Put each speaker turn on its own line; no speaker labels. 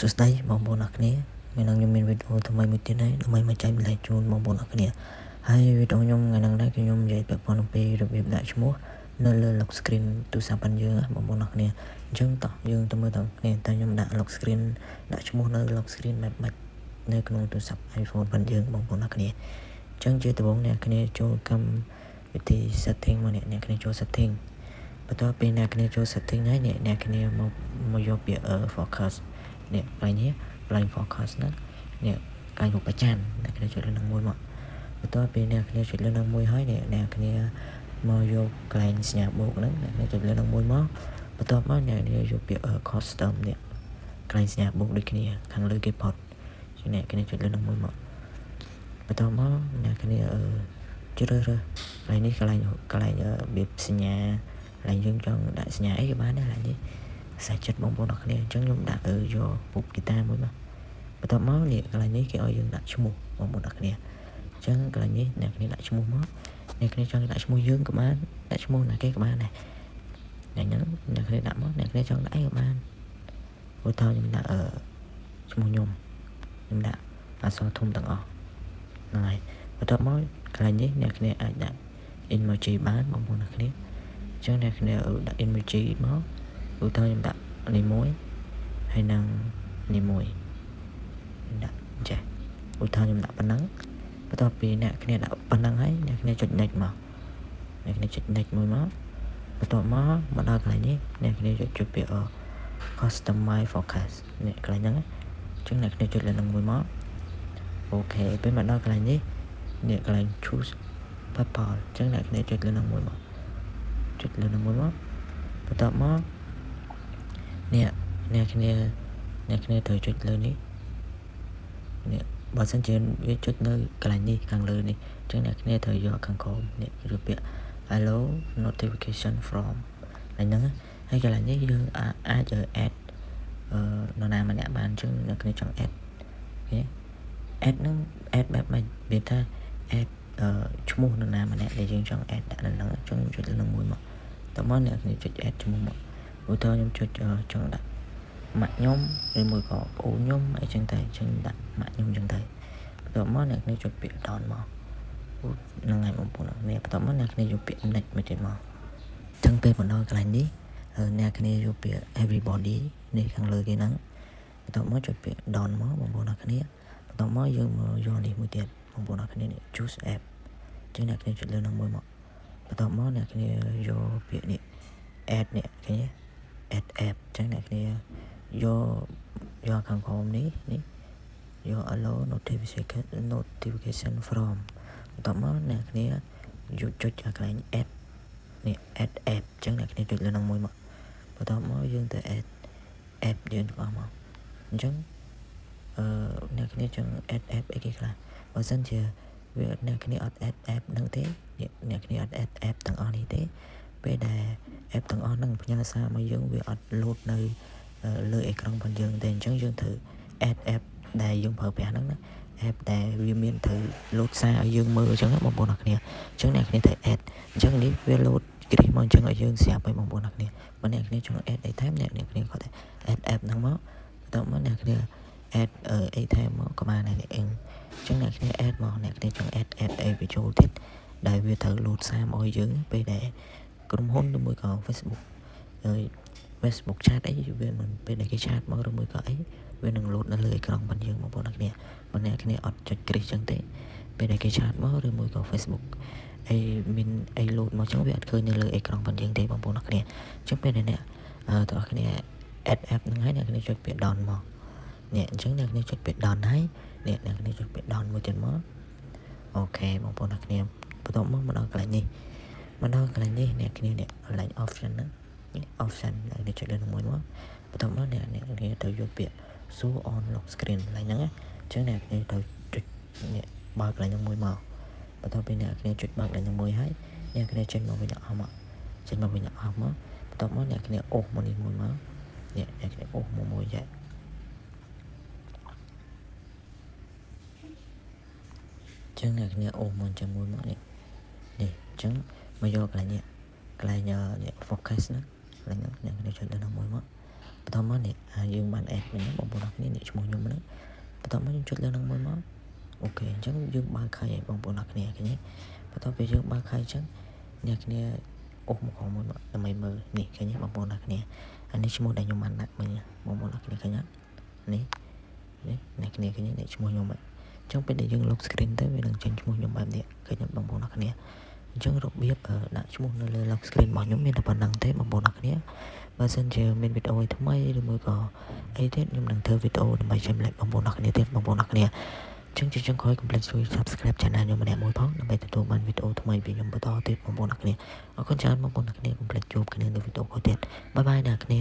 សួស្តីបងប្អូនអរគ្នាថ្ងៃនេះខ្ញុំមានវីដេអូថ្មីមួយទៀតហើយដើម្បីមកចែកម្លែកជូនបងប្អូនអរគ្នាហើយវីដេអូខ្ញុំថ្ងៃនេះគឺខ្ញុំនិយាយពាក់ព័ន្ធពីរបៀបដាក់ឈ្មោះនៅលើ lock screen ទូរស័ព្ទរបស់យើងបងប្អូនអរគ្នាអញ្ចឹងតោះយើងទៅមើលតើគ្នាតើខ្ញុំដាក់ lock screen ដាក់ឈ្មោះនៅ lock screen បែបម៉េចនៅក្នុងទូរស័ព្ទ iPhone របស់យើងបងប្អូនអរគ្នាអញ្ចឹងជាដំបូងអ្នកគ្នាចូលកម្មវិធី setting មកអ្នកគ្នាចូល setting បន្ទាប់ពីអ្នកគ្នាចូល setting ហើយអ្នកគ្នាមកយកពាក្យ focus នេះកន្លែងនេះ line focus ហ្នឹងនេះកន្លែងរូបច័ន្ទអ្នកគ្នាចុចលើនឹងមួយមកបន្ទាប់ពីអ្នកគ្នាចុចលើនឹងមួយហើយអ្នកគ្នាមកយកកន្លែងសញ្ញាបូកហ្នឹងអ្នកគ្នាចុចលើនឹងមួយមកបន្ទាប់មកអ្នកគ្នាយកពាក្យ custom នេះកន្លែងសញ្ញាបូកដូចគ្នាខាងលើគេផុតជាអ្នកគ្នាចុចលើនឹងមួយមកបន្ទាប់មកអ្នកគ្នាជ្រើសរើសកន្លែងនេះកន្លែងរបៀបសញ្ញាកន្លែងយើងចង់ដាក់សញ្ញាអីក៏បានដែរកន្លែងនេះសាច់ចិត្តបងប្អូនអរគ្នាអញ្ចឹងខ្ញុំដាក់យកពុកហ្គីតាមួយមកបន្ទាប់មកនេះកន្លែងនេះគេឲ្យយើងដាក់ឈ្មោះបងប្អូនអរគ្នាអញ្ចឹងកន្លែងនេះអ្នកគ្នាដាក់ឈ្មោះមកអ្នកគ្នាចង់ដាក់ឈ្មោះយើងក៏បានដាក់ឈ្មោះណាគេក៏បានដែរហ្នឹងអ្នកគ្នាដាក់មកអ្នកគ្នាចង់ដាក់អីក៏បានឧទាហរណ៍ខ្ញុំដាក់ឈ្មោះខ្ញុំដាក់អក្សរធំទាំងអស់ហ្នឹងហើយបន្ទាប់មកកន្លែងនេះអ្នកគ្នាអាចដាក់ emoji បានបងប្អូនអរគ្នាអញ្ចឹងអ្នកគ្នាដាក់ emoji មកឧទាហរណ៍ខ្ញុំដាក់នេះមួយហើយនឹងនេះមួយដាក់ចេះឧទាហរណ៍ខ្ញុំដាក់ប៉ុណ្ណឹងបន្ទាប់ពីអ្នកគ្នាដាក់ប៉ុណ្ណឹងហើយអ្នកគ្នាចុច next មកអ្នកគ្នាចុច next មួយមកបន្ទាប់មកដល់កន្លែងនេះអ្នកគ្នាចុចពាក្យ customize focus នេះកន្លែងហ្នឹងអញ្ចឹងអ្នកគ្នាចុចលើនឹងមួយមកអូខេពេលមកដល់កន្លែងនេះនេះកន្លែង choose purple អញ្ចឹងអ្នកគ្នាចុចលើនឹងមួយមកចុចលើនឹងមួយមកបន្ទាប់មកអ្នកគ្នាត្រូវចុចលើនេះបើសិនជាវាចុចនៅកន្លែងនេះខាងលើនេះអញ្ចឹងអ្នកគ្នាត្រូវយកខាងក្រោមនេះឬពាក្យ hello notification from ហ្នឹងហើយកន្លែងនេះយើងអាច add នរណាម្នាក់បានអញ្ចឹងអ្នកគ្នាចង់ add អូខេ add ហ្នឹង add បែបម៉េចវាថា add ឈ្មោះនរណាម្នាក់ដែលយើងចង់ add ដាក់នៅហ្នឹងចង់ចុចលើនឹងមួយមកតើមកអ្នកគ្នាចុច add ឈ្មោះមកឧទាហរណ៍ខ្ញុំចុចចង់ដាក់ម៉ាក់ខ្ញុំឬមួយក៏ប្អូនខ្ញុំអីចឹងតែអញ្ចឹងដាក់ម៉ាក់ខ្ញុំអញ្ចឹងទៅបន្ទាប់មកអ្នកគ្នាចុចពាក្យ down មកហ្នឹងហើយបងប្អូននេះបន្ទាប់មកអ្នកគ្នាយកពាក្យ next មកទៀតមកអញ្ចឹងពេលបណ្ដោះកន្លែងនេះអ្នកគ្នាយកពាក្យ everybody នេះខាងលើគេហ្នឹងបន្ទាប់មកចុចពាក្យ down មកបងប្អូនអរគ្នាបន្ទាប់មកយើងមកយកនេះមួយទៀតបងប្អូនអរគ្នានេះ choose app អញ្ចឹងអ្នកគ្នាចុចលើនឹងមួយមកបន្ទាប់មកអ្នកគ្នាយកពាក្យនេះ add នេះឃើញទេ add app អញ្ចឹងអ្នកគ្នាយកខាងក្រោមនេះយក allow notification from បន្ទាប់មកអ្នកគ្នាយកចុចកន្លែង add នេះ add app អញ្ចឹងអ្នកគ្នាចុចលើនឹងមួយមកបន្ទាប់មកយើងទៅ add app យើងទាំងអស់មកអញ្ចឹងអ្នកគ្នាចង់ add app អីគេខ្លះបើសិនជាវាអ្នកគ្នាអត់ add app ហ្នឹងទេអ្នកគ្នាអត់ add app ទាំងអស់នេះទេពេលដែល app ទាំងអស់ហ្នឹងផ្ញើសារមកយើងវាអត់ load នៅលើអេក្រង់របស់យើងទេអញ្ចឹងយើងត្រូវ add app ដែលយើងប្រើប្រាស់ហ្នឹងណា app ដែលវាមានត្រូវ load សារឲ្យយើងមើលអញ្ចឹងបងប្អូនអរគ្នាអញ្ចឹងអ្នកគ្នាត្រូវ add អញ្ចឹងនេះវា load គ្រីសមកអញ្ចឹងឲ្យយើងស្រាប់ឲ្យបងប្អូនអរគ្នាបើអ្នកគ្នាចង់ add អីថែមអ្នកគ្នាគាត់តែ add app ហ្នឹងមកបន្ទាប់មកអ្នកគ្នា add អីថែមមកក៏បានដែរអញ្ចឹងអ្នកគ្នា add មកអ្នកគ្នាចង់ add អីបញ្ចូលទៀតដែលវាត្រូវ load សារមកឲ្យយើងពេលដែលក្រុមហ៊ុនឬមួយក៏ Facebook chat អីវាមិនពេលដែលគេ chat មកឬមួយក៏អីវានឹង load នៅលើអេក្រង់របស់យើងបងប្អូនអរគ្នាបើអ្នកគ្នាអត់ចុចគ្រីសចឹងទេពេលដែលគេ chat មកឬមួយក៏ Facebook អីមានអី load មកចឹងវាអត់ឃើញនៅលើអេក្រង់របស់យើងទេបងប្អូនអរគ្នាអញ្ចឹងពេលដែលអ្នកទាំងអស់គ្នា add app ហ្នឹងហើយអ្នកគ្នាចុចពាក្យ down មកនេះអញ្ចឹងអ្នកគ្នាចុចពាក្យ down ហើយអ្នកគ្នាចុចពាក្យ down មួយទៀតមកអូខេបងប្អូនអរគ្នាបន្ទាប់មកដល់កន្លែងនេះអ្នកគ្នានេះកន្លែង option ហ្នឹងoption ដែលចុចលើនឹងមួយមកបន្ទាប់មកអ្នកគ្នាត្រូវយកពាក្យ show on lock screen កន្លែងហ្នឹងអញ្ចឹងអ្នកគ្នាត្រូវចុចនេះបើកកន្លែងហ្នឹងមួយមកបន្ទាប់ពីអ្នកគ្នាចុចបើកកន្លែងហ្នឹងមួយហើយអ្នកគ្នាចេញមកវិញអស់មកបន្ទាប់មកអ្នកគ្នាអូសមកនេះមួយមកនេះអ្នកគ្នាអូសមកមួយយ៉ាចឹងអ្នកគ្នាអូសមកចឹងមួយមកនេះអញ្ចឹងមកយកកន្លែងនេះfocus ណាកន្លែងហ្នឹងអ្នកគ្នាចុចលើនឹងមួយមក បន្ទាប់មកនេះយើងបាន add វិញបងប្អូនអរគ្នានេះឈ្មោះខ្ញុំហ្នឹងបន្ទាប់មកយើងចុចលើនឹងមួយមកអូខេអញ្ចឹងយើងបើកខៃឲ្យបងប្អូនអរគ្នាឃើញទេបន្ទាប់ពីយើងបើកខៃអញ្ចឹងអ្នកគ្នាអូសមកខាងមុនដើម្បីមើលនេះឃើញទេបងប្អូនអរគ្នាអានេះឈ្មោះដែលខ្ញុំបានដាក់មិញបងប្អូនអរគ្នាឃើញទេនេះអ្នកគ្នាឃើញទេឈ្មោះខ្ញុំហ្នឹងចឹងពេលដែលយើង lock screen ទៅវានឹងចេញឈ្មោះខ្ញុំបែបនេះឃើញទេបងប្អូនអរគ្នាអញ្ចឹងរបៀបដាក់ឈ្មោះនៅលើ lock screen របស់ខ្ញុំមានតែប៉ុណ្្នឹងទេបងប្អូនអរគ្នាបើសិនជាមានវីដេអូថ្មីឬមួយក៏អីទៀតខ្ញុំនឹងធ្វើវីដេអូដើម្បីចែកម្លែកបងប្អូនអរគ្នាទៀតបងប្អូនអរគ្នាចឹងជាចុងក្រោយកុំភ្លេចជួយ Subscribe Channel ខ្ញុំម្នាក់មួយផងដើម្បីទទួលបានវីដេអូថ្មីពីខ្ញុំបន្តទៀតបងប្អូនអរគ្នាអរគុណច្រើនបងប្អូនអរគ្នាកុំភ្លេចជួបគ្នានៅវីដេអូក្រោយទៀតបាយបាយអ្នកគ្នា